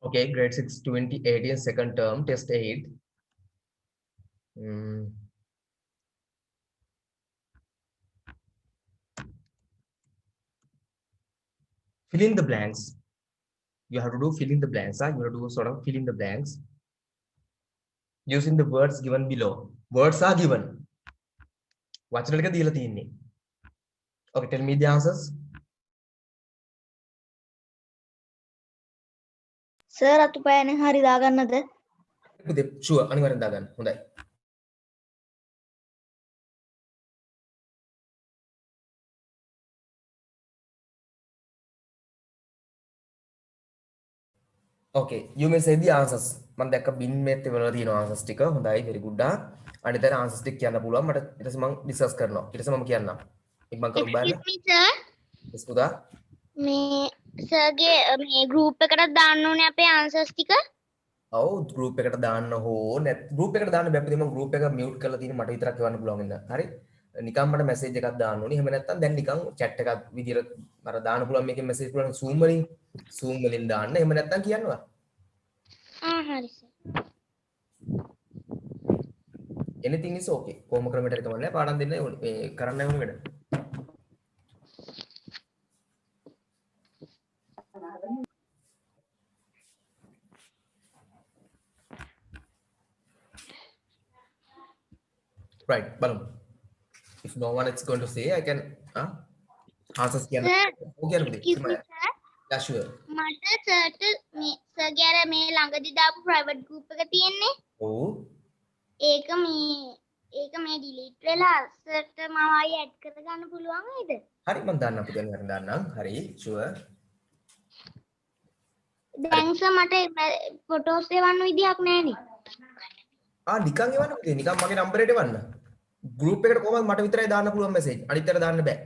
Okay, grade 6 2018 second term test 8. Fill in the blanks. You have to do fill in the blanks. You have to do sort of fill in the blanks using the words given below. Words are given. වචන ටික දීලා තියෙන්නේ. Okay, tell me the answers. Sir අතුපෑනේ හරි දාගන්නද? Sure, අනිවාර්යෙන් දාගන්න. හොඳයි. Okay, you may say the answers. මම දැක්ක බින් මේත් වල තියෙන answers ටික. හොඳයි, very good. අනිතර answers ටික කියන්න පුළුවන්. මට ඊට පස්සේ මම discuss කරනවා. ඊට පස්සේ මම කියන්නම්. මම කරු බලන්න. Excuse me sir. Yes, පුතා. මේ සර්ගේ මේ group එකට දාන්න ඕනේ අපේ answers ටික. ඔව් group එකට දාන්න හෝ group එකට දාන්න බෑ. මම group එක mute කරලා තියෙන මට විතරක් එවන්න පුළුවන් ඉන්න. හරි? නිකන් මට message එකක් දාන්න ඕනේ. එහෙම නැත්නම් දැන් නිකන් chat එකක් විදියට මට දාන්න පුළුවන් මේකෙන් message පුළුවන් zoom වලින්. zoom වලින් දාන්න. එහෙම නැත්නම් කියන්නවා. හරි sir. Anything is okay. කොහොම ක්‍රමයකට හරි කමන්නේ. පාඩම් දෙන්න මේ කරන්න ඕනේ වැඩ. Right, බලමු. If no one is going to say, I can answers කියන්න. Okay නේද? Excuse me sir. Yeah, sure. මට සර්ට මේ සර්ගේ අර මේ ළඟදි දාපු private group එක තියෙන්නේ. ඔව්. ඒක මේ delete වෙලා සර්ට මම ආයෙ add කරගන්න පුළුවන් නේද? හරි මම දාන්න අපිට දැන් දාන්නම්. හරි, sure. දැන් සර් මට ෆොටෝස් එවන්න විදියක් නැහැනේ. නිකන් එවන්න පුතේ. නිකන් මගේ නම්බර් එකට එවන්න. group එකට කොහමද මට විතරයි දාන්න පුළුවන් message. අනිත් අයට දාන්න බෑ.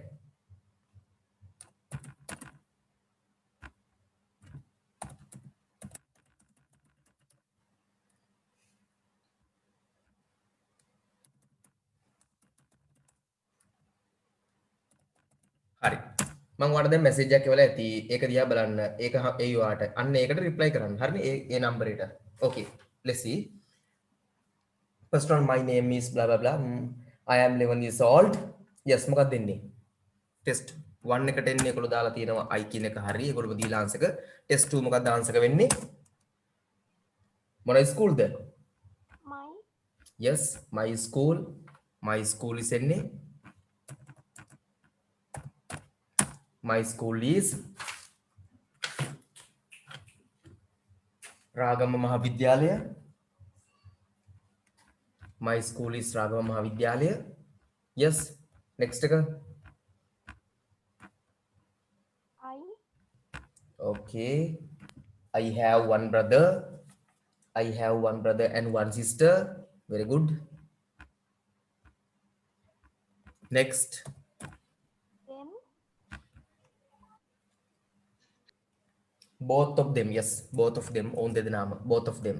හරි. මම ඔයාලට දැන් message එකක් එවලා ඇති. ඒක දිහා බලන්න. ඒක ඒ ඔයාට. අන්න ඒකට reply කරන්න. හරිනේ? ඒ number එකට. Okay. Let's see. First one, my name is blah blah blah. I am 11 years old. Yes, මොකක්ද දෙන්නේ? Test 1 එකට එන්නේ ඒගොල්ලෝ දාලා තියෙනවා I කියන එක හරි. ඒගොල්ලෝ දීලා answer එක. Test 2 මොකක්ද answer එක වෙන්නේ? මොන ස්කූල්ද? My. Yes, my school. My school is එන්නේ. My school is Ragama Mahavidyalaya. My school is Ragama Mahavidyalaya. Yes. Next again. I. Okay. I have one brother. I have one brother and one sister. Very good. Next. Them. Both of them. Yes. Both of them. Own the name. Both of them.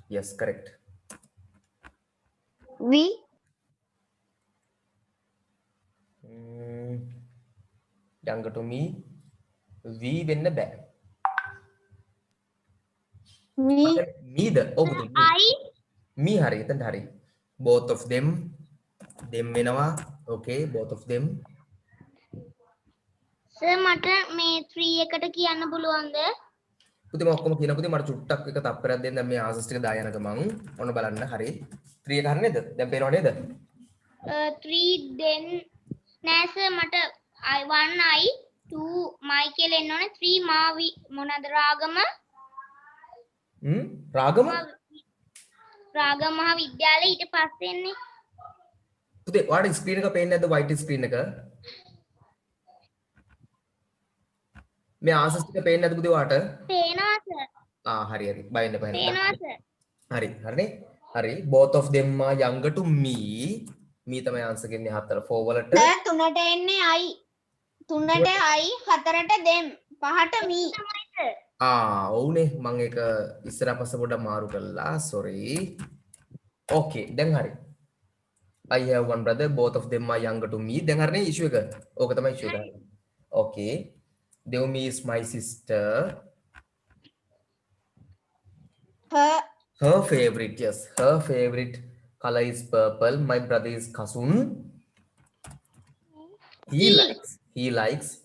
Yes. Correct. We. Younger to me. We win the bag. Me. Me the. Oh, I. me hari. Then hari. Both of them. Them වෙනවා. Okay. Both of them. Sir මට මේ 3 එකට කියන්න පුළුවන්ද? පුතේ මම ඔක්කොම කියන පුතේ මට චුට්ටක් එක තප්පරයක් දෙන්න මේ ආන්සර්ස් ටික දායනක මං ඔන්න බලන්න හරි 3 එක හරි නේද දැන් පේනව නේද 3 then නෑ සර් මට I 2 my කියලා එන්න ඕනේ 3 මාවි මොනවාද රාගම රාගම මහා විද්‍යාලය ඊට පස්සේ එන්නේ පුතේ ඔයාලට ස්ක්‍රීන් එක පේන්නේ නැද්ද white screen එක මේ ආන්සර්ස් ටික පේන්නේ නැද්ද පුතේ ඔයාලට පේනවා සර් හරි හරි බයින්න බයින්න පේනවා සර් හරි හරිනේ හරි both of them are younger to me me තමයි ආන්සර් ගෙන්නේ 4 4 වලට සර් 3ට එන්නේ I 3ට I 4ට them 5ට me ඔව්නේ මම ඒක ඉස්සරහ පස්ස පොඩ්ඩක් මාරු කළා sorry okay දැන් හරි I have one brother both of them are younger to me දැන් හරිනේ issue එක ඕක තමයි issue එක okay Devmi is my sister her, Her favorite, yes, her favorite color is purple. My brother is Kasun. He he, likes,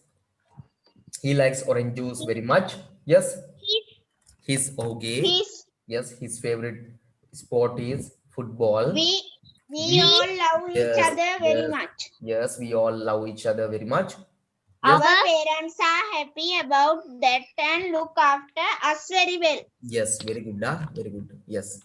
he likes orange juice very much. Yes, his, he's okay. his, Yes, his favorite sport is football. we, we We, all love each yes, other very yes, much. yes, we all love each other very much. Yes, Our parents are happy about that and look after us very well. yes, very good, ah, very good. Yes.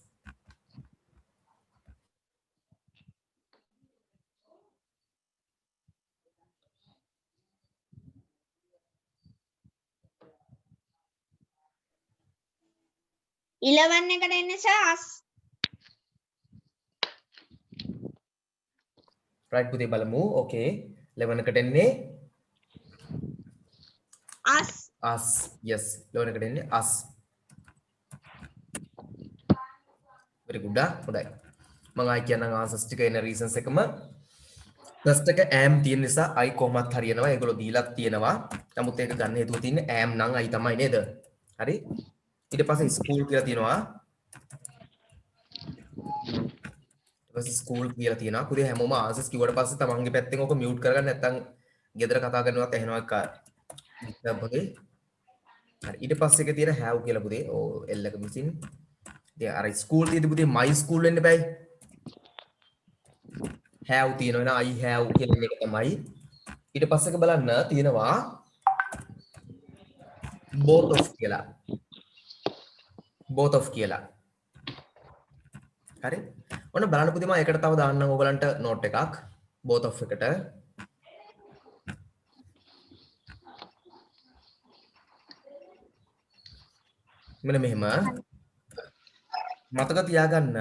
ඉලවන්න එකට එන්නේ sir us. Right පුතේ බලමු. Okay. 11 එකට එන්නේ us. us. Yes. 11 එකට එන්නේ us. very good ah. හොඳයි. මම ආයි කියන්නම් answers ටික එන reasons එකම. first එක am තියෙන නිසා I කොහොමත් හරියනවා. ඒගොල්ලෝ දීලක් තියෙනවා. නමුත් ඒක ගන්න හේතුව තියෙන්නේ am නම් I තමයි නේද? හරි? ඊට පස්සේ school කියලා තියෙනවා. ස්කූල් කියලා තියෙනවා. පුතේ හැමෝම ආන්සර්ස් කිව්වට පස්සේ තමන්ගේ පැත්තෙන් ඔක මියුට් කරගන්න නැත්නම් ගෙදර කතා කරනවත් ඇහෙනවා එක ඩිස්ටර්බ් වගේ. හරි ඊට පස්සේ එක තියෙන have කියලා පුතේ. ඕ L එක මිසින්. ඉතින් අර ස්කූල් තියෙදි පුතේ my school වෙන්න බෑයි. have තියෙනවා නේ I have කියන එක තමයි. ඊට පස්සේ එක බලන්න තියෙනවා both of කියලා. both of කියලා. හරි ඔන්න බලන්න පුතේ මම එකට තව දාන්නම් ඕගලන්ට නෝට් එකක් both of එකට මෙන්න මෙහෙම මතක තියාගන්න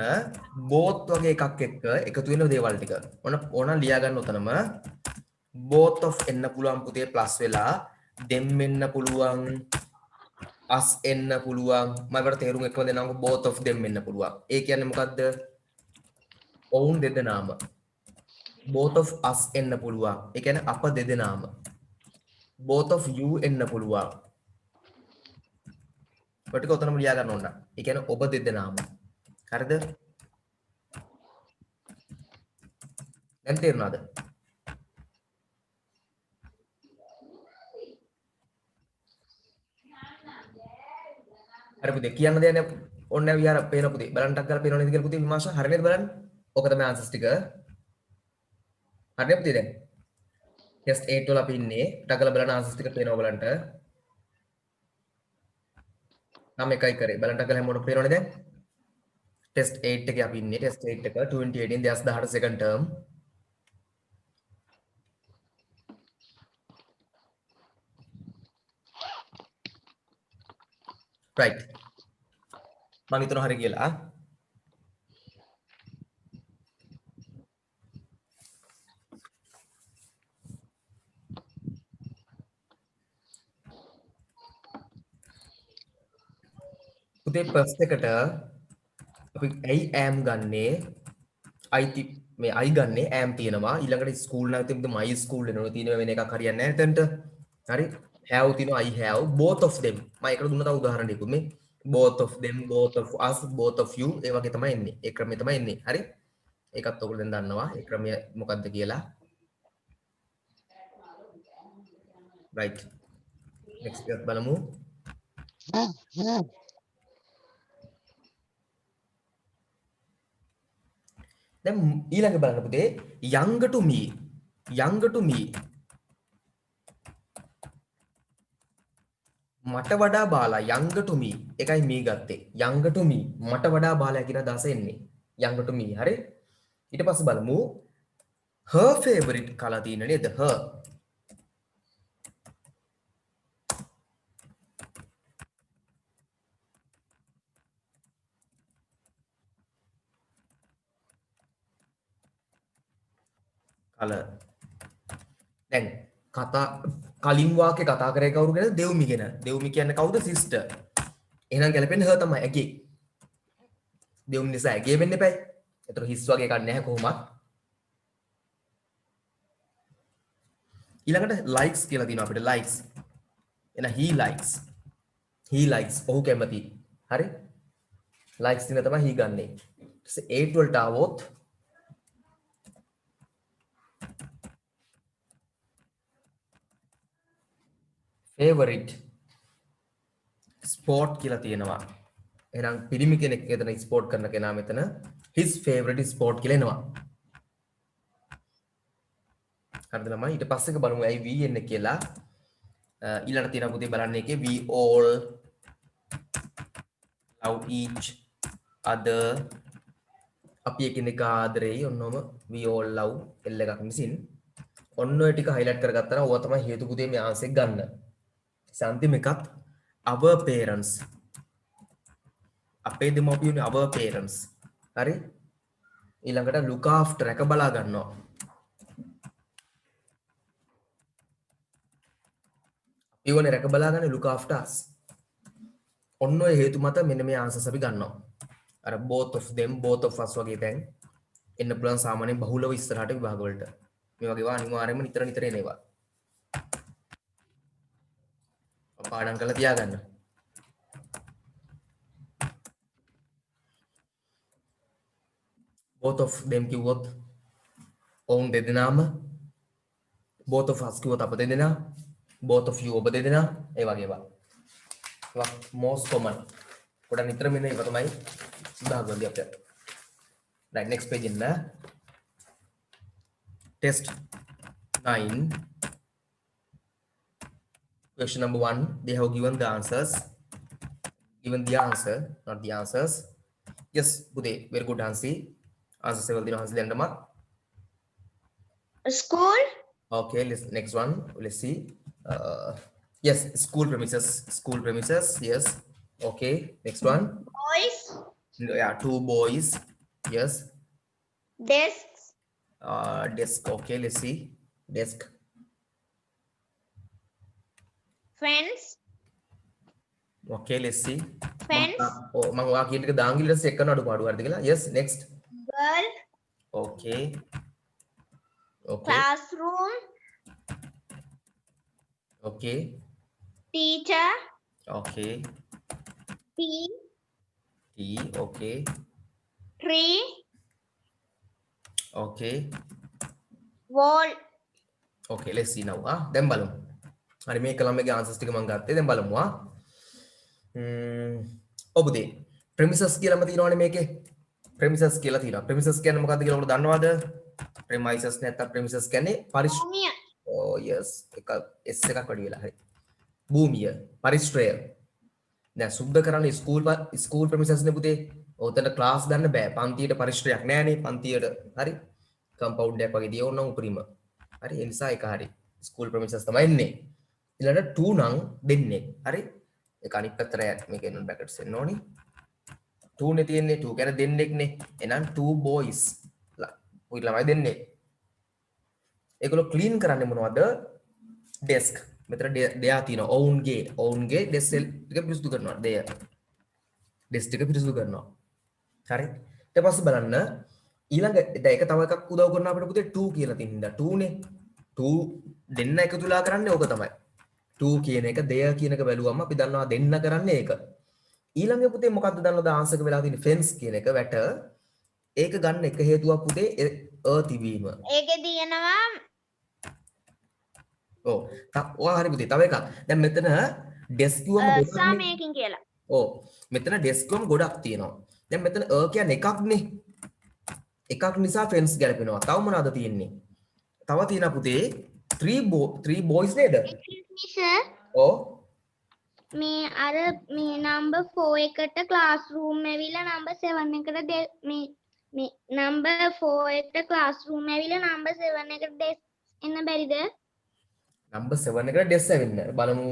both වගේ එකක් එක්ක එකතු වෙන දේවල් ටික ඕන ලියා ගන්න උතනම both of එන්න පුළුවන් පුතේ ප්ලස් වෙලා them එන්න පුළුවන් us එන්න පුළුවන් මම වල තේරුම් එකම දෙනවක both of them එන්න පුළුවන් ඒ කියන්නේ මොකද්ද ඔවුන් දෙදෙනාම both of us එන්න පුළුවන් ඒ කියන්නේ අප දෙදෙනාම both of you එන්න පුළුවන් ඔටික උතනම ලියා ගන්න ඕන ඒ කියන්නේ ඔබ දෙදෙනාම හරිද දැන් තේරුණාද හරි පුතේ කියන්න දෙයක් නෑ ඔන්න විහාර පේන පුතේ බලන්න ටක් ගාලා පේනව නේද කියලා පුතේ විමාශ හරි නේද බලන්න ඔක තමයි ආන්සර්ස් ටික හරි නේද පුතේ දැන් ටෙස්ට් 8 වල අපි ඉන්නේ ටක් ගාලා බලන්න ආන්සර්ස් ටික පේනවා බලන්න නම් එකයි කරේ බලන්න ටක් ගාලා හැමෝටම පේනවනේ දැන් ටෙස්ට් 8 එකේ අපි ඉන්නේ ටෙස්ට් 8 එක 2018 2018 second term right මම හිතනවා හරි කියලා පුතේ ෆස්ට් එකට අපි ඇයි am ගන්නේ මේ I ගන්නේ am තියෙනවා ඊළඟට ස්කූල් නම් තිබුද my school වෙනවා තියෙනවා වෙන එකක් හරියන්නේ නැහැ එතනට හරි have තියෙනවා I have both of them මම ඒකට දුන්න තව උදාහරණයකුත් මේ both of them both of us both of you ඒ වගේ තමයි එන්නේ ඒ ක්‍රමයේ තමයි එන්නේ හරි ඒකත් ඔයගොල්ලෝ දැන් දන්නවා ඒ ක්‍රමය මොකක්ද කියලා right next එකත් බලමු දැන් ඊළඟ බලන්න පුතේ younger to me මට වඩා බාලා younger to me එකයි මේ ගත්තේ younger to me මට වඩා බාලා කියන අදහස එන්නේ younger to me හරි ඊට පස්සේ බලමු her favorite color තියෙන නේද her color දැන් කතා කලින් වාක්‍ය කතා කරේ කවුරු ගැනද දෙව්මි ගැන දෙව්මි කියන්නේ කවුද සිස්ටර් එහෙනම් ගැලපෙන්නේ her තමයි ඇගේ දෙව්මි නිසා ඇගේ වෙන්න එපයි ඒතර හිස් වගේ එකක් නැහැ කොහොමත් ඊළඟට likes කියලා තියෙනවා අපිට likes එහෙනම් he likes ඔහු කැමති හරි ලයික්ස් දින තමයි හි ගන්නේ. ඊට පස්සේ 8 වලට આવොත් favorite sport කියලා තියෙනවා. එහෙනම් පිරිමි කෙනෙක් එතන ස්පෝර්ට් කරන කෙනා මෙතන his favorite sport කියලා එනවා. හරිද ළමයි? ඊට පස්සේ එක බලමු ඇයි we එන්නේ කියලා. ඊළඟට තියෙනවා පුතේ බලන්න එකේ we all love each other. අපි එකිනෙක ආදරෙයි ඔන්නෝම we all love එල් එකක් මිසින් ඔන්න ඔය ටික highlight කරගත්තා නම් ඕවා තමයි හේතු පුතේ මේ ආන්සර් එක ගන්න. අන්තිම එකත් our parents. අපේ දෙමව්පියෝනේ our parents. හරි? ඊළඟට look after රැක බලා ගන්නවා. අපි ඕනේ රැක බලා ගන්න look after us. ඔන්න ඔය හේතු මත මෙන්න මේ ආන්සර්ස් අපි ගන්නවා. අර both of them both of us වගේ දැන් එන්න පුළුවන් සාමාන්‍යයෙන් බහුලව ඉස්සරහට විභාග වලට. මේ වගේ වා අනිවාර්යයෙන්ම නිතර නිතර එනවා. පාඩම් කරලා තියාගන්න. both of them කිව්වොත් ඔවුන් දෙදෙනාම both of us කිව්වොත් අප දෙදෙනා both of you ඔබ දෙදෙනා ඒ වගේ ඒවා. ඒවා most common. ගොඩක් නිතර මෙන්න ඒවා තමයි විභාගවලදී අපිට. right next page in the test 9 question number 1 they have given the answers given the answer not the answers yes Bude very good Hansi answer several dino Hansi dendama School. okay next one let's see yes school premises yes okay next one Boys. yeah 2 boys yes Desks. desk okay let's see desk Fence. okay let's see Fence. oh මම ඔයා කියන එක දාන් ගිහලා ඊට පස්සේ එක්කන අඩු හරිද කියලා yes next Girl. okay okay Classroom. okay Teacher. okay Tea. tea okay Tree. okay Wall. okay let's see now දැන් බලමු හරි මේක ළමයිගේ answers ටික මම ගත්තේ දැන් බලමු ඔබදී premises කියලාම තියෙනවනේ මේකේ premises කියලා තියෙනවා premises කියන්නේ මොකක්ද කියලා ඔයාලා දන්නවද premises නැත්නම් premises කියන්නේ Bhumiya. oh yes එක s එකක් වැඩි වෙලා හරි භූමිය පරිශ්‍රය දැන් සුද්ධ කරන්නේ ස්කූල් premises නේ පුතේ ඔතන ක්ලාස් ගන්න බෑ පන්තියට පරිශ්‍රයක් නෑනේ පන්තියට හරි කම්පවුන්ඩ් එකක් වගේ දියවන්න උපරිම හරි ඒ නිසා ඒක හරි ස්කූල් premises තමයි ඉන්නේ ඊළඟට 2 නම් දෙන්නේ හරි ඒක අනිත් පැත්තට මේක එන්න බ්‍රැකට්ස් එන්න ඕනි 2 නේ තියෙන්නේ 2 කියන්නේ දෙන්නෙක් නේ එහෙනම් 2 boys උයි ළමයි දෙන්නේ ඒගොල්ලෝ ක්ලීන් කරන්නේ මොනවද ඩෙස්ක් මෙතන දෙයා තියෙනවා ඔවුන්ගේ ඩෙස්ක් ටික පිරිසිදු කරනවා දෙය ඩෙස්ක් ටික පිරිසිදු කරනවා හරි ඊට පස්සේ බලන්න ඊළඟ දැන් ඒක තව එකක් උදව් කරනවා අපිට පුතේ 2 කියලා තින්දා 2 නේ 2 දෙන්න එකතුලා කරන්නේ ඕක තමයි 2 කියන එක දෙය කියන එක බැලුවම අපි දන්නවා දෙන්න කරන්නේ ඒක ඊළඟ පුතේ මොකද්ද දන්නවද ආන්සර් එක වෙලා තියෙන්නේ ෆෙන්ස් කියන එක වැට ඒක ගන්න එක හේතුවක් පුතේ තිබීම ඒකේ තියෙනවා ඔව් ඔයා හරි පුතේ තව එකක් දැන් මෙතන ඩෙස්ක් කිව්වම සාමයකින් කියලා. ඔව් මෙතන ඩෙස්ක් කිව්වම ගොඩක් තියෙනවා දැන් මෙතන කියන්නේ එකක්නේ එකක් නිසා ෆෙන්ස් ගැලපෙනවා තව මොනවද තියෙන්නේ තව තියෙනවා පුතේ 3 boys නේද Excuse me sir. ඔව් මේ අර මේ number 4 එකට classroom ඇවිල්ලා number 7 එකට මේ number 4 එකට classroom ඇවිල්ලා number 7 එකට desk එන්න බැරිද? number 7 එකට ඩෙස් ඇවිල්ලා බලමු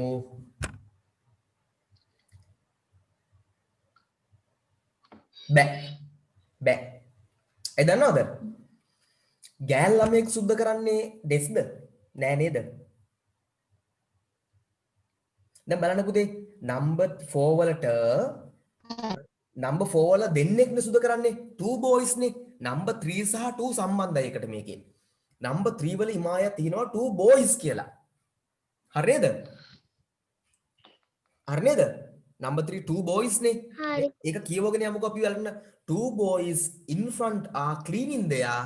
බෑ ඒ දන්නවද ගෑල් ළමයෙක් සුද්ධ කරන්නේ ඩෙස්ද නෑ නේද දැන් බලන්න පුතේ number 4 වලට number 4 වල දෙන්නෙක්නේ සුද්ධ කරන්නේ 2 boys නේ number 3 සහ 2 සම්බන්ධයි එකට මේකේ number 3 වල හිමායක් තියෙනවා 2 boys කියලා හරිද? හරි නේද? number 3 two boys නේ හරි. ඒක කියවගෙන යමුකෝ අපි බලන්න two boys in front are cleaning their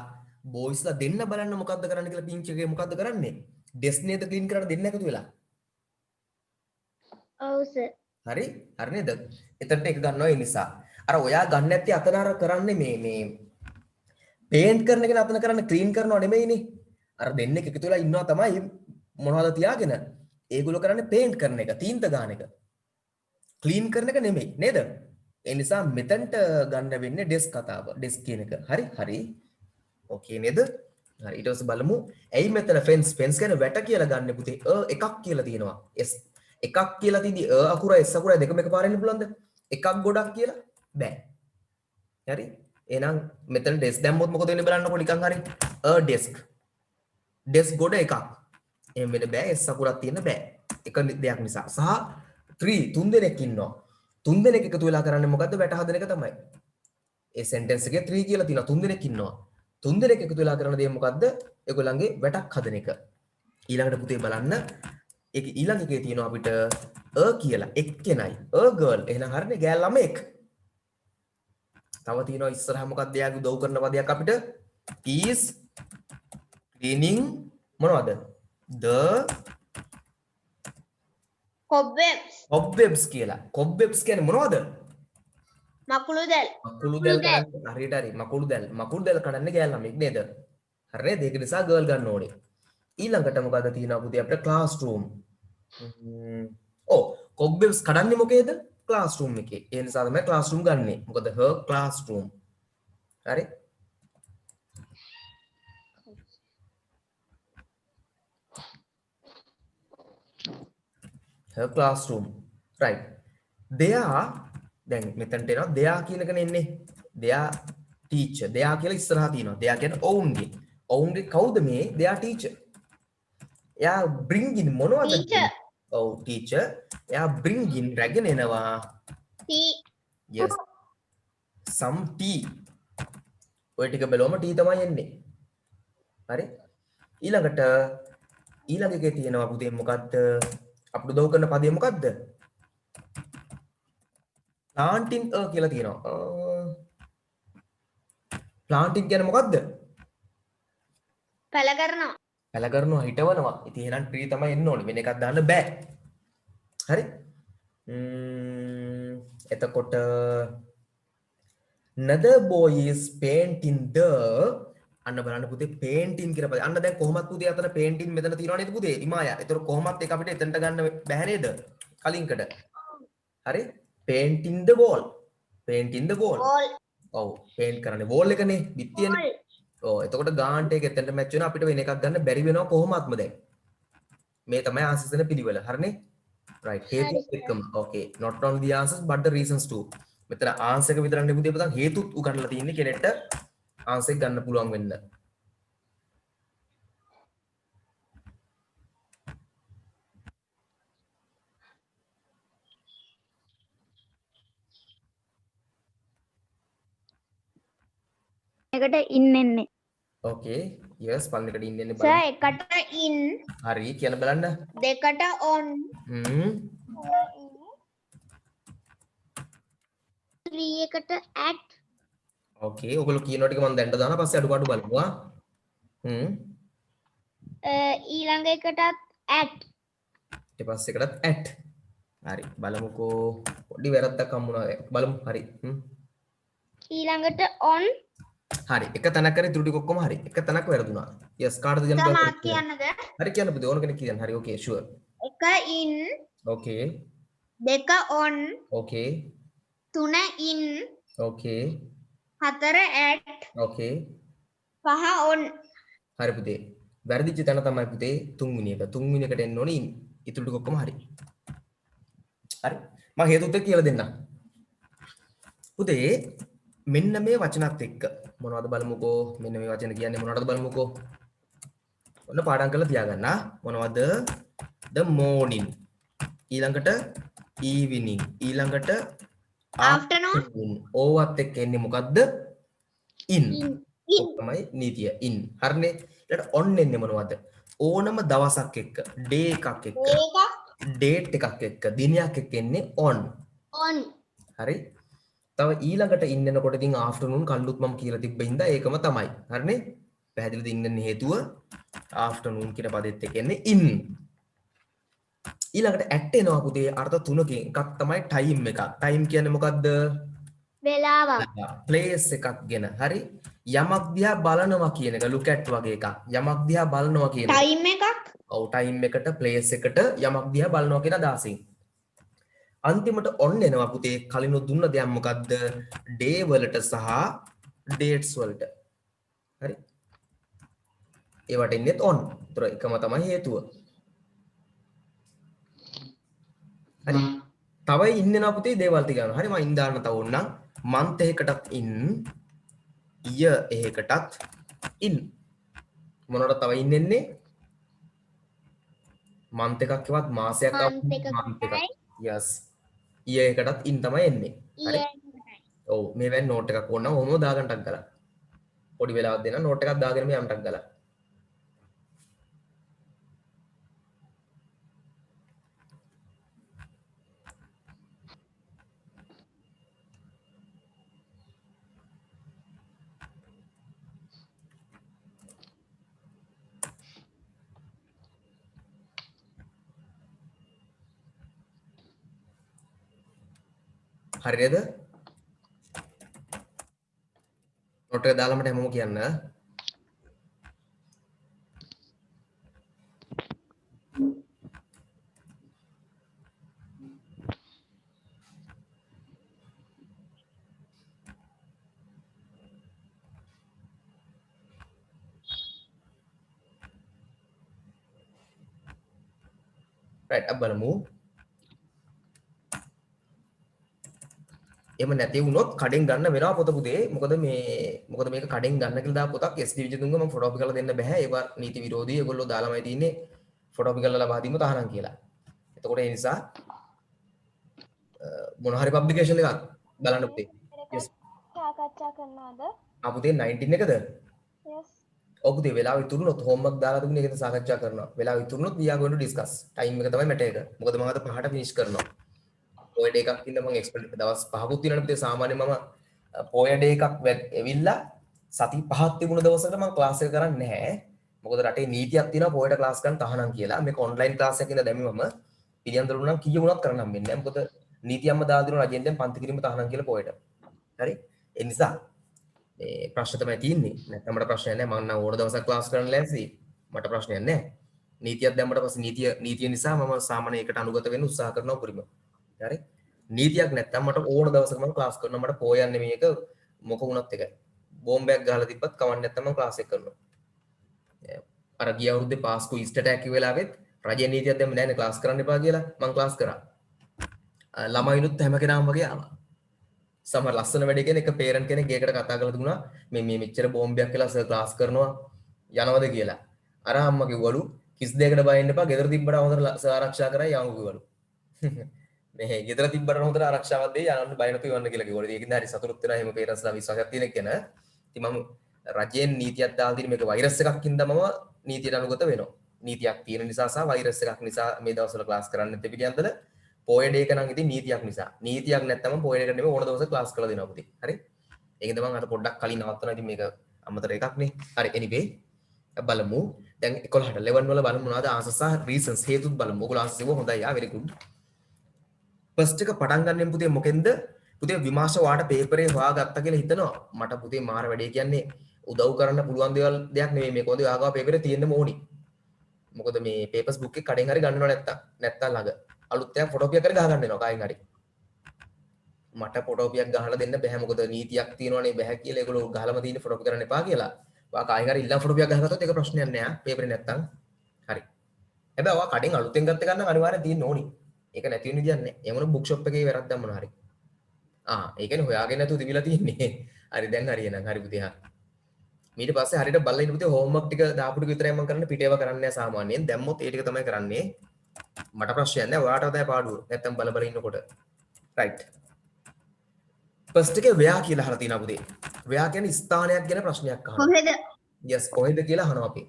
boys ලා දෙන්න බලන්න මොකද්ද කරන්න කියලා පින්ච් එකේ මොකද්ද කරන්නේ desk නේද clean කරන්න දෙන්න එකතු වෙලා ඔව් සර්. හරි හරි නේද එතනට එක ගන්නවා ඒ නිසා අර ඔයා ගන්න නැත්තේ අතන අර කරන්නේ මේ paint කරන එක නතන කරන්න clean කරනව නෙමෙයිනේ අර දෙන්නෙක් එකතු වෙලා ඉන්නවා තමයි මොනවද තියාගෙන ඒගොල්ලෝ කරන්නේ paint කරන එක තීන්ත ගන්න එක clean කරන එක නෙමෙයි නේද ඒ නිසා මෙතනට ගන්න වෙන්නේ desk කතාව desk කියන එක හරි හරි ඕකේ නේද හරි ඊට පස්සේ බලමු ඇයි මෙතන fence කියන්නේ වැට කියලා ගන්න පුතේ එකක් කියලා තියෙනවා s එකක් කියලා තියදී අකුර s අකුර දෙකම එකපාරට එන්න පුළුවන්ද එකක් ගොඩක් කියලා බෑ හරි එහෙනම් මෙතන desk දැම්මොත් මොකද වෙන්නේ බලන්නකො නිකන් හරි desk ගොඩ එකක් එහෙම වෙන්න බෑ s අකුරක් තියෙන්න බෑ එක දෙයක් නිසා සහ 3 තුන් දෙනෙක් ඉන්නවා තුන් දෙනෙක් එකතු වෙලා කරන්නේ මොකද්ද වැට හදන එක තමයි ඒ sentence එකේ 3 කියලා තියෙනවා තුන් දෙනෙක් ඉන්නවා තුන් දෙනෙක් එකතු වෙලා කරන දේ මොකද්ද ඒගොල්ලන්ගේ වැටක් හදන එක ඊළඟට පුතේ බලන්න ඒක ඊළඟ එකේ තියෙනවා අපිට කියලා එක්කෙනයි girl එහෙනම් හරිනේ ගෑල් ළමෙක් තව තියෙනවා ඉස්සරහ මොකක්ද එයාගේ උදව් කරන පදයක් අපිට is cleaning මොනවද the cobwebs කියලා cobwebs කියන්නේ මොනවද මකුළු දැල් හරියට හරි මකුළු දැල් කඩන්නේ ගෑල් ළමෙක් නේද හරි නේද ඒක නිසා girl ගන්න ඕනේ ඊළඟට මොකද තියෙනවා පුතේ අපිට classroom cobwebs කඩන්නේ මොකේද classroom එකේ ඒ නිසා තමයි classroom ගන්නෙ මොකද her classroom හරි her classroom right they are දැන් මෙතනට එනවා they are කියන එකනේ එන්නේ they are teacher they are කියලා ඉස්සරහා තියෙනවා they are කියන්නේ ඔවුන්ගේ කවුද මේ they are teacher එයා bring in මොනවද teacher එයා bring in රැගෙන එනවා tea yes some tea ඔය ටික බැලුවම tea තමයි එන්නේ හරි ඊළඟ එකේ තියෙනවා පුතේ මොකද්ද අපිට උදව් කරන පදේ මොකද්ද planting කියලා තියෙනවා planting කියන්නේ මොකද්ද පැල කරනවා හිටවනවා ඉතින් එහෙනම් tree තමයි එන්න ඕනේ වෙන එකක් දාන්න බෑ හරි එතකොට another boy is painting the අන්න බලන්න පුතේ painting කියලා පදේ අන්න දැන් කොහොමත් පුතේ අතන painting මෙතන තියෙනවා නේද පුතේ ඉමායා ඒතර කොහොමත් ඒක අපිට එතනට ගන්න බෑ නේද කලින්කට හරි painting the wall ඔව් paint කරන්නේ wall එකනේ බිත්තියනේ ඔව් එතකොට ගාන්ට් එක එතනට මැච් වෙනවා අපිට වෙන එකක් ගන්න බැරි වෙනවා කොහොමත්ම දැන් මේ තමයි ආන්සර්ස් දෙන පිළිවෙල හරිනේ right හේතුත් එක්කම okay not only the answers but the reasons too මෙතන ආන්සර් එක විතරක් නෙමෙයි පුතේ හේතුත් උගන්ලා තියෙන්නේ කෙනෙක්ට ආන්සර් එක ගන්න පුළුවන් වෙන්න එකට in එන්නේ. okay yes පළවෙනි එකට in එන්නේ සර් බලන්න එකට in හරි කියන බලන්න දෙකට on 3 එකට at okay ඔයගොල්ලෝ කියන ටික මම දැන්ට දානවා පස්සේ අඩුපාඩු බලමු ඊළඟ එකටත් at ඊට පස්සේ එකටත් at හරි බලමුකෝ පොඩි වැරද්දක් හම්බුණා බලමු හරි ඊළඟට on හරි එක තැනක් කරේ ත්‍රුටි ඔක්කොම හරි එක තැනක් වැරදුනා yes කාටද යන්න සර් බෑ මාක් කියන්නද හරි කියන්න පුතේ ඕන කෙනෙක් කියන්න හරි okay sure එක in okay දෙක on okay තුන in okay හතර at okay පහ on හරි පුතේ වැරදිච්ච තැන තමයි පුතේ තුන්වෙනි එකට එන්න ඕනේ ඉතුරු ටික ඔක්කොම හරි හරි මම හේතුත් එක්ක කියලා දෙන්නම් පුතේ මෙන්න මේ වචනත් එක්ක මොනවද බලමුකෝ මෙන්න මේ වචන කියන්නේ මොනවද බලමුකෝ ඔන්න පාඩම් කරලා තියාගන්න මොනවද the morning ඊළඟට evening ඊළඟට afternoon ඕවත් එක්ක එන්නේ මොකද්ද in තමයි නීතිය in හරිනේ ඊට on එන්නේ මොනවද ඕනම දවසක් එක්ක day එකක් එක්ක date එකක් එක්ක දිනයක් එක්ක එන්නේ on on හරි. තව ඊළඟට ඉන්නකොට ඉතින් afternoon කල්ලුත් මම කියලා තිබ්බ හින්දා ඒකම තමයි. හරිනේ? පැහැදිලිද ඉන්න හේතුව afternoon කියන පදෙත් එක්ක එන්නේ in. ඊළඟට at එනවා පුතේ අර්ථ තුනකින්. එකක් තමයි time එක. time කියන්නේ මොකද්ද? වෙලාවක් place එකක් ගැන. හරි? යමක් දිහා බලනවා කියන එක look at වගේ එකක්. යමක් දිහා බලනවා කියන එක. ටයිම් එකක් ඔව් time එකට place එකට යමක් දිහා බලනවා කියන අදහසින්. අන්තිමට ඔන්න එනවා පුතේ කලිනුත් දුන්න දෙයක් මොකද්ද? day වලට සහ dates වලට. හරි? ඒවට එන්නේත් on. ඒතර එකම තමයි හේතුව. හරි. තව ඉන්නවා පුතේ දේවල් ටික ගන්න. හරි මම ඉන් දාන්න තව ඕනනම් month එකකටත් in year එකකටත් in මොනවද තව ඉන්නේ? month එකක්වත් මාසයක් month එකකටයි yes year එකකටත් in තමයි එන්නේ. හරි. ඔව් මේ වැන් නෝට් එකක් ඕන නම් ඔහොම දාගන්නටක් ගලා. පොඩි වෙලාවක් දෙන්න නෝට් එකක් දාගෙන මේ යන්නටක් ගලා. හරිද? නෝට් එක දාලා මට හැමෝම කියන්න. right අපි බලමු. එහෙම නැති වුණොත් කඩෙන් ගන්න වෙනවා පොත පුතේ. මොකද මේක කඩෙන් ගන්න කියලා දාපු පොතක් SD විජිතුංග මම ෆොටෝපි කරලා දෙන්න බෑ. ඒවා නීති විරෝධී. ඒගොල්ලෝ දාලාමයි තින්නේ ෆොටෝපි කරලා ලබා දීම තහනම් කියලා. එතකොට ඒ නිසා මොන හරි පබ්ලිකේෂන් එකක් බලන්න පුතේ. yes සාකච්ඡා කරනවද? ආ පුතේ 19 එකද? yes ඔව් පුතේ වෙලාව ඉතුරුනොත් homework දාලා තිබුණේ ඒකද සාකච්ඡා කරනවා. වෙලාව ඉතුරුනොත් we are going to discuss. time එක තමයි මැටර් එක. මොකද මම අද 5ට finish කරනවා. පොය ඩේ එකක් ඉඳන් මම එක්ස්පෙක්ට් දවස් 5කුත් තියෙනවා පුතේ. සාමාන්‍යයෙන් මම පොය ඩේ එකක් ඇවිල්ලා සති 5ක් තිබුණ දවසකට මම ක්ලාස් එක කරන්නේ නැහැ. මොකද රටේ නීතියක් තියෙනවා පොයට ක්ලාස් ගන්න තහනම් කියලා. මේක ඔන්ලයින් ක්ලාස් එකක් ඉඳන් දැම්මම පිළියම් දරුණු නම් කීය වුණත් කරන්න හම්බෙන්නේ නැහැ. මොකද නීතියම්ම දාලා දෙනවා රජෙන්ෙන් පන්ති කිරීම තහනම් කියලා පොයට. හරි? ඒ නිසා මේ ප්‍රශ්න තමයි තියෙන්නේ. නැත්නම් මට ප්‍රශ්නයක් නැහැ. මම නම් ඕන දවසක් ක්ලාස් කරන්න ලෑස්ති. මට ප්‍රශ්නයක් නැහැ. නීතියක් දැම්මට පස්සේ නීතිය නිසා මම සාමාන්‍ය එකට අනුගත වෙන්න උත්සාහ කරනවා උපරිම. හරි? නීතියක් නැත්නම් මට ඕන දවසක මම ක්ලාස් කරනවා. මට පොයන්නේ මේක මොක වුණත් එකයි. බෝම්බයක් ගහලා තිබ්බත් කවන්නේ නැත්නම් මම ක්ලාස් එක කරනවා. අර ගිය අවුරුද්දේ පාස්කු ඊස්ට් ඇටැක් කිව්ව වෙලාවෙත් රජයේ නීතියක් දැම්මේ නැහැ නේ ක්ලාස් කරන්න එපා කියලා මම ක්ලාස් කරා. ළමයිනුත් හැම කෙනාම වගේ ආවා. සමහර ලස්සන වැඩේ කියන එක පේරන්ට් කෙනෙක් ගේකට කතා කරලා තිබුණා මේ මෙච්චර බෝම්බයක් කියලා සර් ක්ලාස් කරනවා යනවද කියලා. අර අම්මා කිව්වලු කිස් දෙයකට බයින්න එපා ගෙදර තිබ්බට හොඳට සර් ආරක්ෂා කරයි යමු කිව්වලු. මේ ගෙදර තිබ්බට හොඳට ආරක්ෂාවක් දෙයි යන්න බය නැතුව යන්න කියලා කිව්වලු. ඒකින්ද හරි සතුටුත් වෙනවා එහෙම පේරන්ට්ස්ලා විශ්වාසයක් තියෙන කෙන. ඉතින් මම රජයෙන් නීතියක් දාලා තියෙන මේක වෛරස් එකක් හින්දා මම නීතියට අනුගත වෙනවා. නීතියක් තියෙන නිසා සහ වෛරස් එකක් නිසා මේ දවස්වල ක්ලාස් කරන්න නැති පිළියන්දල පොය ඩේ එක නම් ඉතින් නීතියක් නිසා. නීතියක් නැත්තම පොය ඩේකට නෙමෙයි ඕන දවසක ක්ලාස් කරලා දෙනවා පුතේ. හරි? ඒකෙන්ද මම අර පොඩ්ඩක් කලින් නවත්තනවා. ඉතින් මේක අමතර එකක් නේ. හරි anyway බලමු. දැන් 11ට 11 වල බලමු මොනවද answers සහ reasons හේතුත් බලමු. ඔයගොල්ලෝ answers ඉව හොඳයි. very good. ෆස්ට් එක පටන් ගන්නෙන් පුතේ මොකෙන්ද? පුතේ විමාශ වාට පේපරේ හොයාගත්තා කියලා හිතනවා. මට පුතේ මාර වැඩේ කියන්නේ උදව් කරන්න පුළුවන් දෙයක් නෙමෙයි මේ කොහොමද ආගාව පේපරේ තියෙන්න ඕනි. මොකද මේ පේපර්ස් බුක් එක කඩෙන් හරි ගන්නව නැත්තම් ළඟ අලුත් එකක් ෆොටෝපියක් කරලා ගහ ගන්න වෙනවා කායින් හරි. මට ෆොටෝපියක් ගහලා දෙන්න බෑ මොකද නීතියක් තියෙනවනේ බෑ කියලා ඒගොල්ලෝ ගහලම තියෙන ෆොටෝපි කරන්න එපා කියලා. ඔයා කායින් හරි ඉල්ලන් ෆොටෝපියක් ගහගත්තොත් ඒක ප්‍රශ්නයක් නෑ පේපරේ නැත්තම්. හරි. හැබැයි ඔයා කඩෙන් අලුතෙන් ගත්ත ගන්න අනිවාර්යෙන් තියෙන්න ඕනි. ඒක නැති වෙන විදියක් නෑ. ඒ මොන බුක් ෂොප් එකේ වැරද්දක් මොන හරි. ඒ කියන්නේ හොයාගෙන නැතුව තිබිලා තියෙන්නේ. හරි දැන් හරියනම් හරි පුතේ හා. ඊට පස්සේ හරියට බලලා ඉන්න පුතේ හෝම්වර්ක් ටික දාපු ටික විතරයි මම කරන්නේ පිටේව කරන්නේ නැහැ සාමාන්‍යයෙන්. දැම්මොත් ඒ ටික තමයි කරන්නේ. මට ප්‍රශ්නයක් නැහැ. ඔයාට තමයි පාඩුව. නැත්තම් බල ඉන්නකොට. right. ෆස්ට් එකේ where කියලා අහලා තියෙනවා පුතේ. where කියන්නේ ස්ථානයක් ගැන ප්‍රශ්නයක් අහනවා. කොහෙද? yes කොහෙද කියලා අහනවා අපි.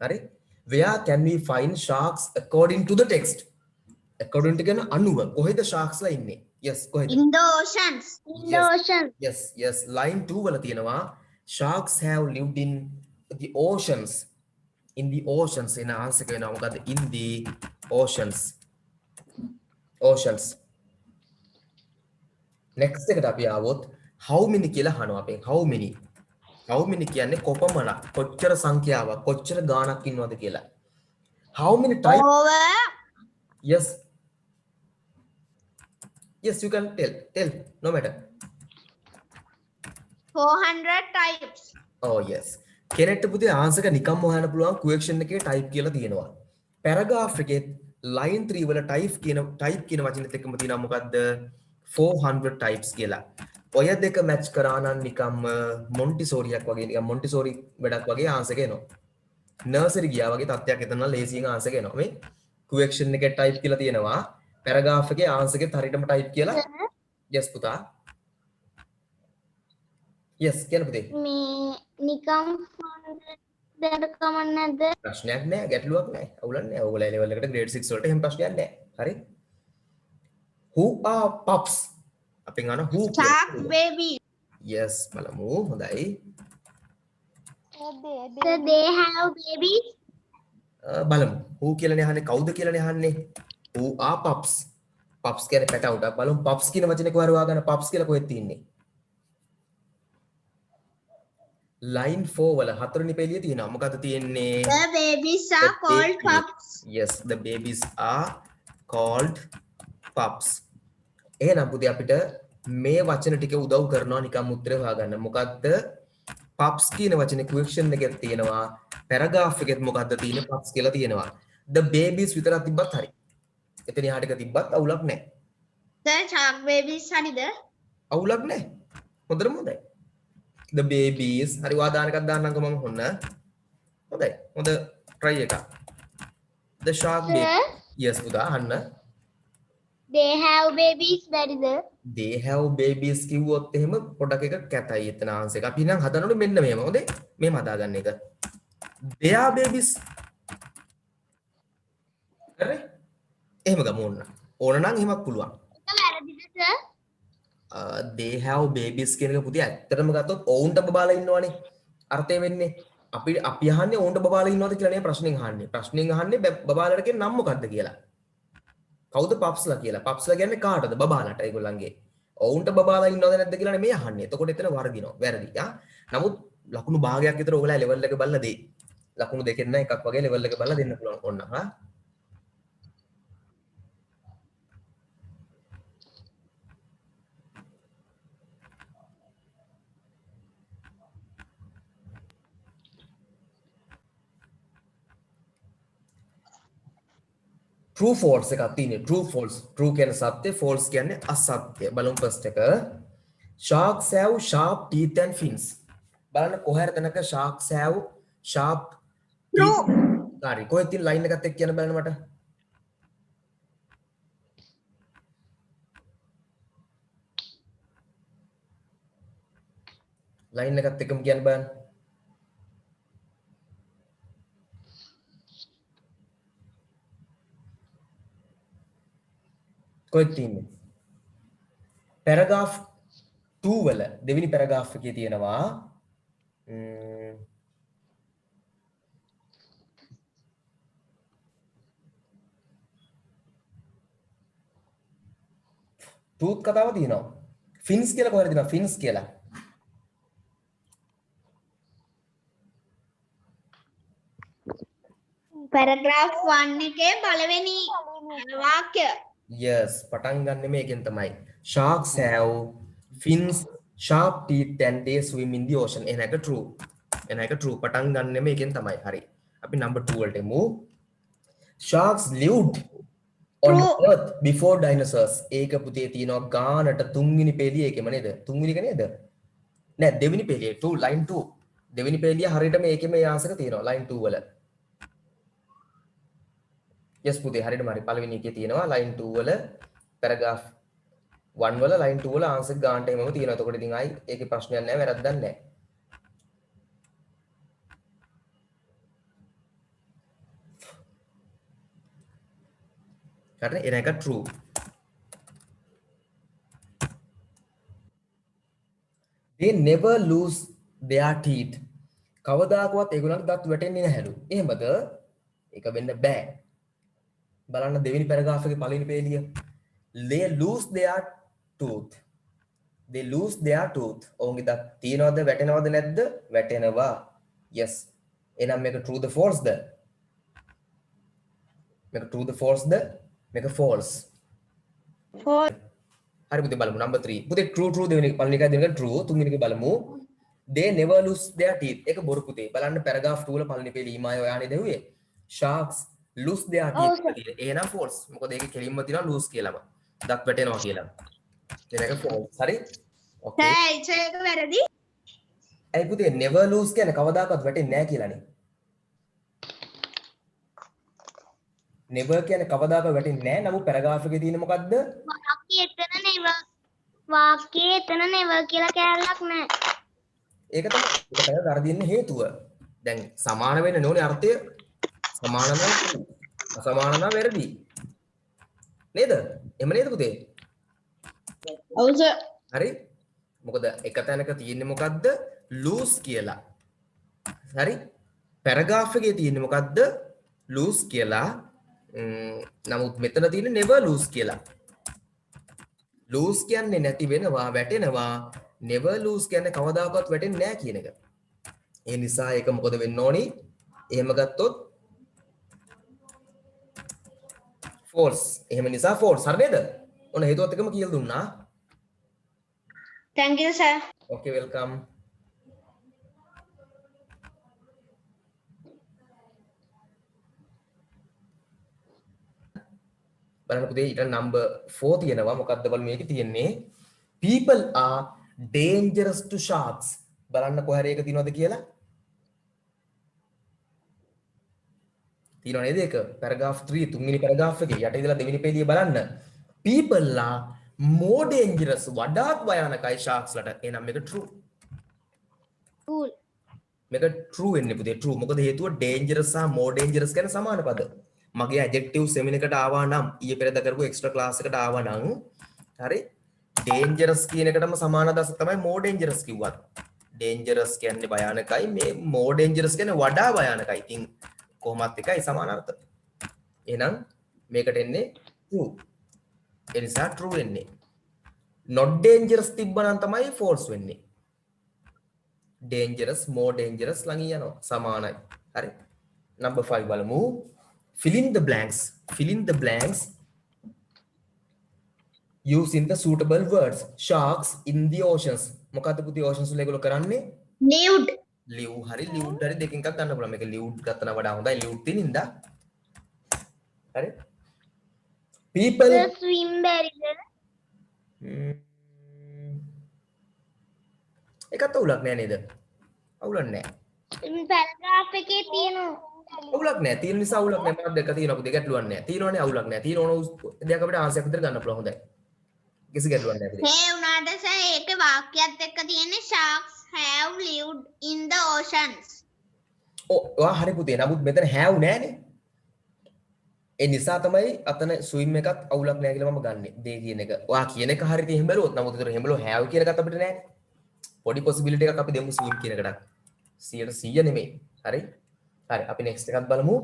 හරි? where can we find sharks according to the text? according to කියන අනුව කොහෙද sharks ලා ඉන්නේ? yes කොහෙද In the oceans. In the ocean. yes line 2 වල තියෙනවා sharks have lived in the oceans in the oceans එන ආන්සර් එක වෙනවා මොකද්ද in the oceans next එකට අපි ආවොත් how many කියලා අහනවා අපෙන් how many කියන්නේ කොපමණක් කොච්චර සංඛ්‍යාවක් කොච්චර ගාණක් ඉන්නවද කියලා how many types Over yes you can tell no matter 400 types. oh yes කෙනෙක්ට පුතේ ආන්සර් එක නිකම්ම හොයන්න පුළුවන් question එකේ type කියලා තියෙනවා paragraph එකේ line 3 වල type කියන වචනෙත් එක්කම තියෙනවා මොකද්ද 400 types කියලා ඔය දෙක match කරා නම් නිකම්ම මොන්ටිසෝරියක් වගේ නිකම් මොන්ටිසෝරි වැඩක් වගේ ආන්සර් එක එනවා නර්සරි ගියා වගේ තත්ත්වයක් එතන ලේසියෙන් ආන්සර් එක එනවා මේ question එකේ type කියලා තියෙනවා paragraph එකේ ආන්සර් එකෙත් හරියටම type කියලා yes පුතා yes කියන පුතේ මේ නිකම් දෙන්න කමක් නැද්ද? ප්‍රශ්නයක් නෑ ගැටලුවක් නෑ අවුලක් නෑ ඔයගොල්ලෝ ලෙවල් එකට grade 6 වලට එහෙම ප්‍රශ්නයක් නෑ හරි who are pups අපෙන් අහන who Shark baby. yes බලමු හොඳයි So they have babies. බලමු who කියලානේ අහන්නේ කවුද කියලානේ අහන්නේ who are pups pups කියන්නේ පැටවුන්ට බලමු pups කියන වචනේ කොහරි හොයාගන්න pups කියලා කොහෙද තියෙන්නේ line 4 වල හතරවෙනි පෙළිය තියෙනවා මොකද්ද තියෙන්නේ The babies are called pups. yes the babies are called pups එහෙනම් පුතේ අපිට මේ වචන ටික උදව් කරනවා නිකම් උත්තරේ හොයාගන්න මොකද්ද pups කියන වචනේ question එකේ තියෙනවා paragraph එකෙත් මොකද්ද තියෙන්නේ pups කියලා තියෙනවා the babies විතරක් තිබ්බත් හරි එතන යහට එක තිබ්බත් අවුලක් නැහැ The shark babies හරිද? අවුලක් නැහැ හොඳටම හොඳයි the babies හරි වාදාන එකක් දාන්නම්කෝ මම හොන්න හොඳයි හොඳ try එකක් the shark baby Sir, yes පුතා අහන්න they have babies බැරිද? they have babies කිව්වොත් එහෙම පොඩක් එක කැතයි එතන ආන්සර් එක. අපි නම් හදනකොට මෙන්න මෙහෙම. හොඳේ. මෙහෙම හදාගන්න එක. they are babies. හරි? එහෙම ගමු ඕන. ඕන නම් එහෙමත් පුළුවන්. ඒක වැරදිද sir? they have babies කියන එක පුතේ ඇත්තටම ගත්තොත් ඔවුන්ට බබාලා ඉන්නවනේ. අර්ථය වෙන්නේ අපි අහන්නේ ඔවුන්ට බබාලා ඉන්නවද කියලා නේ ප්‍රශ්نين අහන්නේ. ප්‍රශ්نين අහන්නේ බබාලාට කියන නම මොකක්ද කියලා. කවුද පප්ස්ලා කියලා පප්ස්ලා කියන්නේ කාටද බබාලට ඒගොල්ලන්ගේ ඔවුන්ට බබාලා ඉන්නවද නැද්ද කියලා මේ අහන්නේ එතකොට එතන වර්ධිනවා වැරදි නමුත් ලකුණු භාගයක් විතර ඔයගොල්ලෝ ලෙවල් එක බලලා දෙයි ලකුණු දෙකෙන් නම් එකක් වගේ ලෙවල් එක බලලා දෙන්න පුළුවන් ඕන්න true false එකක් තියෙන්නේ true false true කියන්නේ සත්‍ය false කියන්නේ අසත්‍ය බලමු first එක sharks have sharp teeth and fins බලන්න කොහේ හරි තැනක sharks have sharp True. teeth හරි කොහෙද තියෙන line එකත් එක්ක කියන්න බලන්න මට line එකත් එක්කම කියන්න බලන්න කොහෙද තියෙන්නේ paragraph 2 වල දෙවෙනි paragraph එකේ තියෙනවා tooth කතාව තියෙනවා fins කියලා කොහෙද තියෙනවා fins කියලා paragraph 1 එකේ පළවෙනි වාක්‍ය. yes පටන් ගන්න මේකෙන් තමයි sharks have fins sharp teeth and they swim in the ocean එහෙනම් ඒක true එහෙනම් ඒක true පටන් ගන්න මේකෙන් තමයි හරි අපි number 2 වලට එමු sharks lived on earth before dinosaurs ඒක පුතේ තියෙනවා ගානට තුන්වෙනි පේළිය ඒකෙම නේද තුන්වෙනි එක නේද නෑ දෙවෙනි පේළිය 2 line 2 දෙවෙනි පේළිය හරියට මේකෙම ඒ ආන්සර් එක තියෙනවා line 2 වල yes පුතේ හරියටම හරි පළවෙනි එකේ තියෙනවා line 2 වල paragraph 1 වල line 2 වල ආන්සර් ගානට එමම තියෙනවා එතකොට ඉතින් ආයි ඒකේ ප්‍රශ්නයක් නැහැ වැරද්දක් නැහැ හරිනේ එන එක true they never lose their teeth. කවදාකවත් ඒගොල්ලන්ට දත් වැටෙන්නේ නැහැලු. එහෙමද? ඒක වෙන්න බෑ. බලන්න දෙවෙනි පැරග්‍රාෆ් එකේ පළවෙනි පේලිය. They lose their tooth. They lose their tooth. ඔවුන්ගේ දත් තියනවද වැටෙනවද නැද්ද? වැටෙනවා. Yes. එහෙනම් මේක true the false ද? මේක true the false ද? මේක false. false. හරි පුතේ බලමු number 3. පුතේ true දෙවෙනි පළවෙනි එකයි දෙවෙනි එක true තුන්වෙනි එක බලමු. They never lose their teeth. ඒක බොරු පුතේ. බලන්න paragraph 2 වල පළවෙනි පේලී ඊමාය ඔයානේ දෙව්වේ. Sharks lose their teeth කියලා තියෙන. එහෙනම් false. මොකද ඒකේ කෙලින්ම තියෙනවා lose කියලාම. දත් වැටෙනවා කියලා. ඒක false. හරි? Okay. ඒක වැරදි. ඇයි පුතේ never lose කියන්නේ කවදාකවත් වැටෙන්නේ නැහැ කියලානේ. never කියන්නේ කවදාකවත් වැටෙන්නේ නැහැ. නමුත් paragraph එකේ තියෙන මොකද්ද? වාක්‍යයේ එතන never කියලා කැලලක් නැහැ. ඒක තමයි වර්ධින්න හේතුව. දැන් සමාන වෙන්න ඕනේ අර්ථය. සමාන නම් අසමාන නම් වැරදි. නේද? එහෙම නේද පුතේ? ඔව් සර්. හරි? මොකද එක තැනක තියෙන්නේ මොකද්ද? lose කියලා. හරි? පැරග්‍රාෆ් එකේ තියෙන්නේ මොකද්ද? lose කියලා. නමුත් මෙතන තියෙන්නේ never lose කියලා. lose කියන්නේ නැති වෙනවා, වැටෙනවා. never lose කියන්නේ කවදාකවත් වැටෙන්නේ නැහැ කියන එක. ඒ නිසා ඒක මොකද වෙන්න ඕනි? එහෙම ගත්තොත් false. එහෙම නිසා false. හරි නේද? ඔන්න හේතුවත් එකම කියලා දුන්නා. thank you sir. Okay, welcome. බලන්න පුතේ ඊට number 4 තියෙනවා. මොකක්ද බලමු මේකේ තියෙන්නේ people are dangerous to sharks. බලන්න කොහරි ඒක තියෙනවද කියලා? තියෙනව නේද ඒක? paragraph 3 තුන්වෙනි paragraph එකේ යට ඉඳලා දෙවෙනි පේලිය බලන්න. people are more dangerous. වඩාත් භයානකයි sharks ලට. එහෙනම් මේක true. cool මේක true වෙන්නේ පුතේ true. මොකද හේතුව dangerous සහ more dangerous කියන සමාන පද. මගේ adjective seminar එකට ආවා නම් ඊයේ පෙරේද කරපු extra class එකට ආවා නම් හරි dangerous කියන එකටම සමාන දස තමයි more dangerous කිව්වත්. dangerous කියන්නේ භයානකයි මේ more dangerous කියන්නේ වඩා භයානකයි. ඉතින් කොහොමත් එකයි සමාන අර්ථ. එහෙනම් මේකට එන්නේ true. ඒ නිසා true වෙන්නේ. not dangerous තිබ්බනම් තමයි false වෙන්නේ. dangerous more dangerous ළඟින් යනවා සමානයි. හරි. number 5 බලමු. fill in the blanks. Fill in the blanks using the suitable words. Sharks in the oceans. මොකද්ද පුතේ oceans වල ඒගොල්ලෝ කරන්නේ? lived. live හරි lived හරි දෙකෙන් එකක් ගන්න පුළුවන්. මේක lived ගත්තා වඩා හොඳයි lived තියෙනින්ද. හරි. people swim බැරිද? ඒකත් අවුලක් නෑ නේද? අවුලක් නෑ. පැරග්‍රාෆ් එකේ තියෙනවා. අවුලක් නෑ. තියෙන නිසා අවුලක් නෑ. මම දෙක තියෙනවා පුතේ ගැටලුවක් නෑ. තියෙනවනේ අවුලක් නෑ. තියෙන ඕන දෙයක් අපිට ආන්සර් විතර ගන්න පුළුවන් හොඳයි. කිසි ගැටලුවක් නෑ පුතේ. මේ උනාට සර් ඒකේ වාක්‍යයත් එක්ක තියෙන්නේ sharks have lived in the oceans. ඔයා හරි පුතේ. නමුත් මෙතන have නෑනේ. ඒ නිසා තමයි අතන swim එකත් අවුලක් නෑ කියලා මම ගන්නෙ. දේ කියන එක. ඔයා කියන එක හරියට එහෙම බැලුවොත් නමුත් ඒතර එහෙම බැලුවොත් have කියන එකත් අපිට නෑනේ. පොඩි possibility එකක් අපි දෙමු swim කියන එකට. 100% නෙමෙයි. හරි? හරි අපි next එකක් බලමු.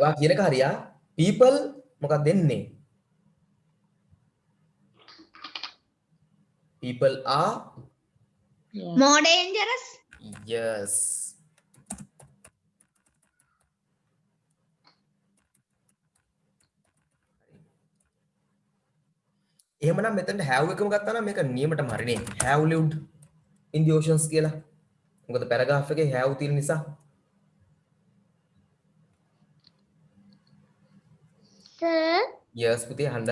ඔයා කියන එක හරියා. people මොකක්ද දෙන්නේ? people are more dangerous. yes. එහෙමනම් මෙතනට have එකම ගත්තා නම් මේක නියමටම හරිනේ. have lived in the oceans කියලා. මොකද paragraph එකේ have තියෙන නිසා. sir yes පුතේ අහන්න.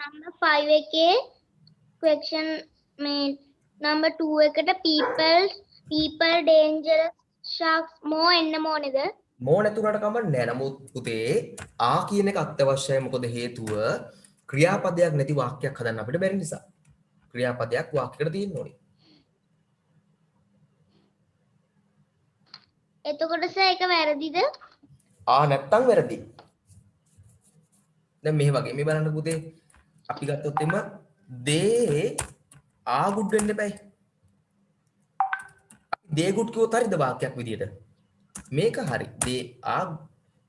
number 5 එකේ question මේ number 2 එකට people dangerous sharks more එන්න ඕනේද? more නැතුණට කමක් නැහැ. නමුත් පුතේ ආ කියන එක අත්‍යවශ්‍යයි. මොකද හේතුව ක්‍රියාපදයක් නැති වාක්‍යයක් හදන්න අපිට බැරි නිසා. ක්‍රියාපදයක් වාක්‍යයකට තියෙන්න ඕනේ. එතකොට sir ඒක වැරදිද? ආ නැත්තම් වැරදි. දැන් මේ වගේ මේ බලන්න පුතේ අපි ගත්තොත් එම they are good වෙන්න එපයි. they good කිව්වොත් හරිද වාක්‍යයක් විදියට? මේක හරි. they are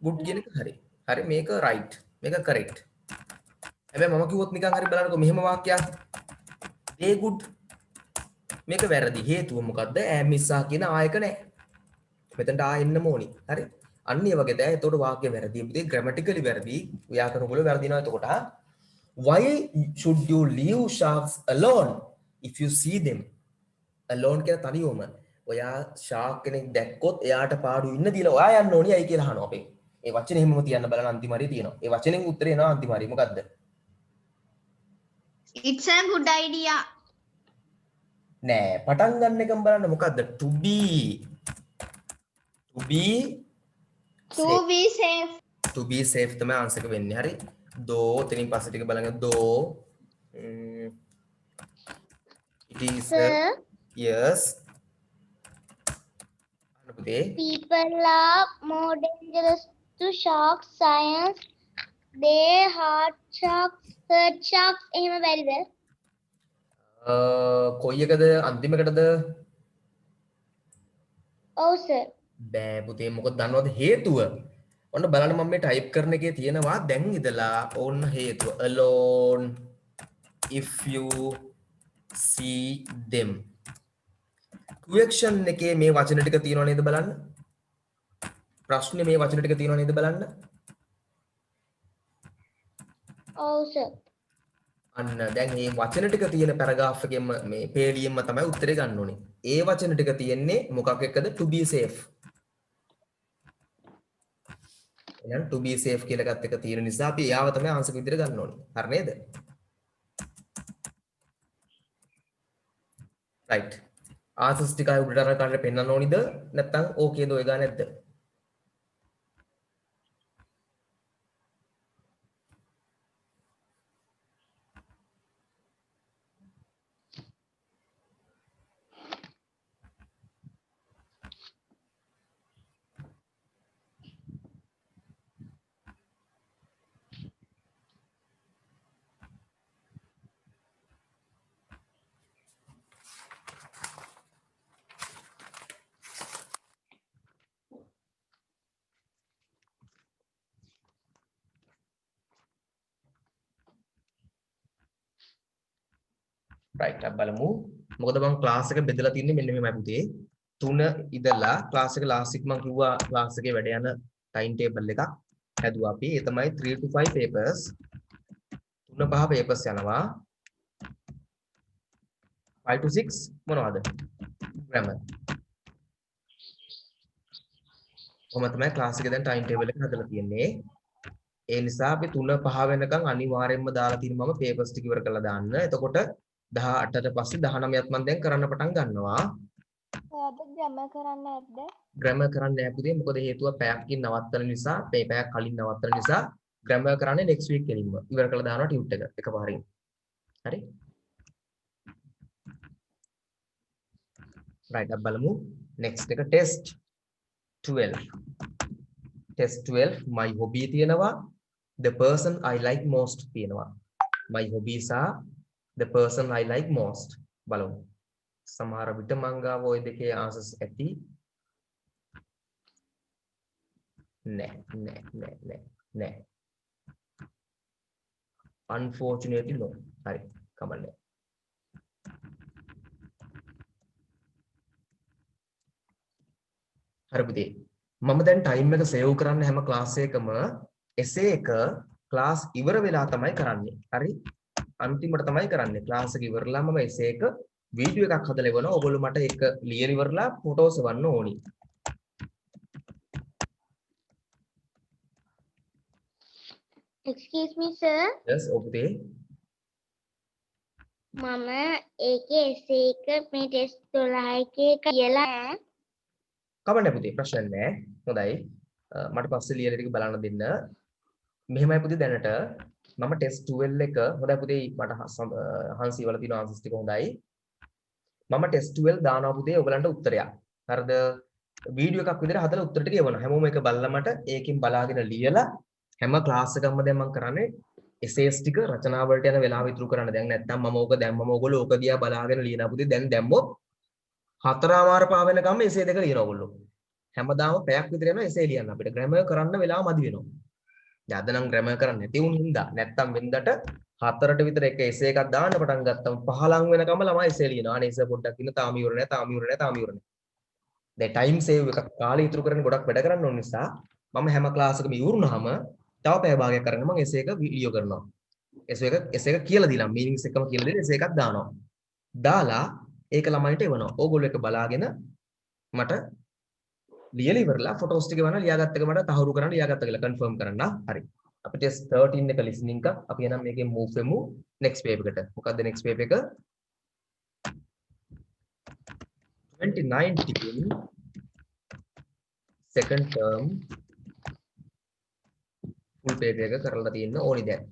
good කියන එක හරි. හරි මේක right. මේක correct. හැබැයි මම කිව්වොත් නිකන් හරි බලන්නකෝ මෙහෙම වාක්‍යයක්. they good මේක වැරදි. හේතුව මොකද්ද? මිස්සා කියන ආයක නැහැ. මෙතනට එන්න ඕනි. හරි. අන්න ඒ වගේ දැන් එතකොට වාක්‍ය වැරදි. පුතේ grammatically වැරදි. ව්‍යාකරණ වල වැරදිනවා එතකොට. Why should you leave sharks alone if you see them? Alone කියන තනියම. ඔයා shark කෙනෙක් දැක්කොත් එයාට පාඩු ඉන්න දීලා ඔයා යන්න ඕනි අය කියලා අහනවා අපේ. ඒ වචනේ හැමම තියන්න බලන අන්තිම හරිය තියෙනවා. ඒ වචනෙන් උත්තරේ එනවා අන්තිම හරිය. මොකද්ද? It's a good idea. නෑ පටන් ගන්න එකම බලන්න මොකද්ද? To be safe. To be safe තමයි ආන්සර් එක වෙන්නේ. හරි. though එතනින් පස්සේ ටික බලන්න though it is Sir, yes people are more dangerous to sharks. Science, they hurt sharks, එහෙම බැරිද? කොයි එකද අන්තිමකටද? ඔව් සර්. බෑ පුතේ මොකද දන්නවද හේතුව? ඔන්න බලන්න මම මේ ටයිප් කරන එකේ තියෙනවා දැන් ඉඳලා ඕන්න හේතුව alone if you see them. question එකේ මේ වචන ටික තියෙනව නේද බලන්න? ප්‍රශ්නේ මේ වචන ටික තියෙනව නේද බලන්න? ඔව් සර්. අන්න දැන් මේ වචන ටික තියෙන පැරග්‍රාෆ් එකෙන්ම මේ පේලියෙන්ම තමයි උත්තරේ ගන්න ඕනේ. ඒ වචන ටික තියෙන්නේ මොකක් එක්කද? to be safe. එහෙනම් to be safe කියලා එකත් එක තියෙන නිසා අපි යාව තමයි ආන්සර් විදිහට ගන්න ඕනේ. හරි නේද? right. ආන්සර්ස් ටික අය උඩට අර ගන්න පෙන්නන්න ඕනිද? නැත්නම් ඕකේද ඔය ගා නැද්ද? right අපි බලමු මොකද මම ක්ලාස් එක බෙදලා තින්නේ මෙන්න මෙහෙමයි පුතේ 3 ඉඳලා ක්ලාස් එක ලාස්ට් එක මම කිව්වා ක්ලාස් එකේ වැඩ යන ටයිම් ටේබල් එකක් හැදුවා අපි ඒ තමයි 3 to 5 papers 3 5 papers යනවා 5 to 6 මොනවද grammar කොහොම තමයි ක්ලාස් එකේ දැන් ටයිම් ටේබල් එක හදලා තියෙන්නේ ඒ නිසා අපි 3 5 වෙනකන් අනිවාර්යයෙන්ම දාලා තියෙන මම papers ටික ඉවර කරලා දාන්න එතකොට 18ට පස්සේ 19ත් මම දැන් කරන්න පටන් ගන්නවා. ඔයාට ග්‍රැමර් කරන්න නැද්ද? ග්‍රැමර් කරන්න නැහැ පුතේ. මොකද හේතුව පැයකින් නවත්තන නිසා, මේ පැයක් කලින් නවත්තන නිසා ග්‍රැමර් කරන්නේ next week කෙලින්ම. ඉවර කරලා දානවා ටියුට් එක එකපාරින්. හරි? right අපි බලමු next එක test 12. test 12 my hobby තියෙනවා. the person I like most තියෙනවා. my hobbies are the person I like most බලමු සමහර විට මංගාව ওই දෙකේ ආන්සර්ස් ඇති නෑ unfortunately no හරි කමන්නේ හරි පුතේ මම දැන් ටයිම් එක සේව් කරන්න හැම ක්ලාස් එකකම එසේ එක ක්ලාස් ඉවර වෙලා තමයි කරන්නේ හරි අන්තිමට තමයි කරන්නේ ක්ලාස් එක ඉවරලා මම එසේ එක වීඩියෝ එකක් හදලා එවනවා ඔයගොල්ලෝ මට ඒක ලියලා ඉවරලා ෆොටෝස් එවන්න ඕනි Excuse me sir. yes ඔබේ මම ඒකේ essay එක මේ test 12 එකේ කියලා කමන්නේ පුතේ ප්‍රශ්න නැහැ හොඳයි මට පස්සේ ලියලා ටික බලන්න දෙන්න මෙහෙමයි පුතේ දැනට මම ටෙස්ට් 12 එක හොඳයි පුතේ මට හංසි වල තියෙන ආන්සර්ස් ටික හොඳයි මම ටෙස්ට් 12 දානවා පුතේ ඔයගලන්ට උත්තරයක් හරිද වීඩියෝ එකක් විදිහට හදලා උත්තර ටික එවනවා හැමෝම එක බලලා මට ඒකෙන් බලාගෙන ලියලා හැම ක්ලාස් එකක්ම දැන් මම කරන්නේ essays ටික රචනා වලට යන වෙලාව ඉතුරු කරන්න. දැන් නැත්තම් මම ඕක දැම්මම ඕගොල්ලෝ ඕක දිහා බලාගෙන ලියන පුතේ දැන් දැම්මොත් 4:00 පාව වෙනකම් essay දෙක ලියන ඕගොල්ලෝ. හැමදාම පැයක් විතර යනවා essay ලියන්න අපිට. grammar කරන්න වෙලාව මදි වෙනවා. දැන් අද නම් grammar කරන්න නැති වුන් හින්දා නැත්තම් වෙනදට 4ට විතර එක essay එකක් දාන්න පටන් ගත්තම 15 වෙනකම් ළමයි essay ලියනවා. අනේ essay පොඩ්ඩක් ඉන්න තාම ඉවර නැහැ තාම ඉවර නැහැ තාම ඉවර නැහැ. දැන් time save එකක් කාලය ඉතුරු කරගෙන ගොඩක් වැඩ කරන්න ඕන නිසා මම හැම ක්ලාස් එකකම ඉවරුනහම තව පැය භාගයක් කරගෙන මම essay එක වීඩියෝ කරනවා. essay එක කියලා දීලා meanings එකම කියලා දීලා essay එකක් දානවා. දාලා ඒක ළමයින්ට එවනවා. ඕගොල්ලෝ එක බලාගෙන මට ලියලා ඉවරලා ෆොටෝස් ටික වන ලියාගත්ත එක මට තහවුරු කරන්න ලියාගත්ත කියලා කන්ෆර්ම් කරන්න. හරි. අපි ටෙස්ට් 13 එක listening එක අපි එනම් මේකේ move වෙමු next page එකට. මොකද්ද next page එක? 2019 second term full page එක කරලා තියෙන්න ඕනි දැන්.